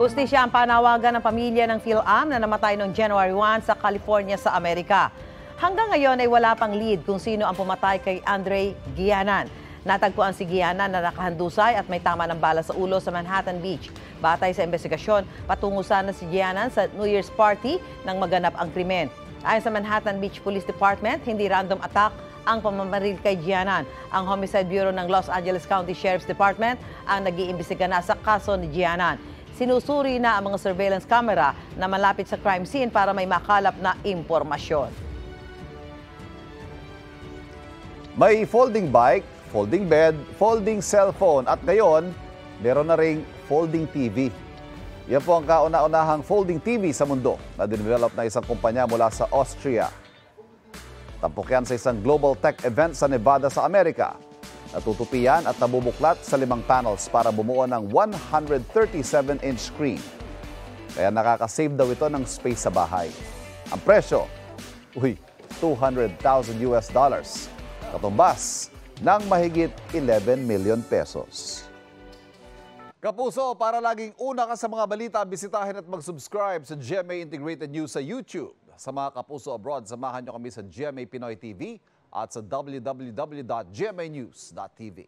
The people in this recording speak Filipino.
Hustisya ang panawagan ng pamilya ng Phil-Am na namatay noong January 1 sa California sa Amerika. Hanggang ngayon ay wala pang lead kung sino ang pumatay kay Andre Guianan. Natagpuan si Guianan na nakahandusay at may tama ng bala sa ulo sa Manhattan Beach. Batay sa investigasyon, patungo sana si Guianan sa New Year's party nang maganap ang krimen. Ayon sa Manhattan Beach Police Department, hindi random attack ang pamamaril kay Guianan. Ang Homicide Bureau ng Los Angeles County Sheriff's Department ang nag-iimbestiga na sa kaso ni Guianan. Sinusuri na ang mga surveillance camera na malapit sa crime scene para may makalap na impormasyon. May folding bike, folding bed, folding cellphone at ngayon, meron na ring folding TV. Yan po ang kauna-unahang folding TV sa mundo na dinevelop na isang kumpanya mula sa Austria. Tampok yan sa isang global tech event sa Nevada sa Amerika. Natutupi yan at nabubuklat sa 5 panels para bumuo ng 137-inch screen. Kaya nakakasave daw ito ng space sa bahay. Ang presyo, $200,000 US. Katumbas ng mahigit 11 million pesos. Kapuso, para laging una ka sa mga balita, bisitahin at mag-subscribe sa GMA Integrated News sa YouTube. Sa mga kapuso abroad, samahan nyo kami sa GMA Pinoy TV at sa www.gmanews.tv.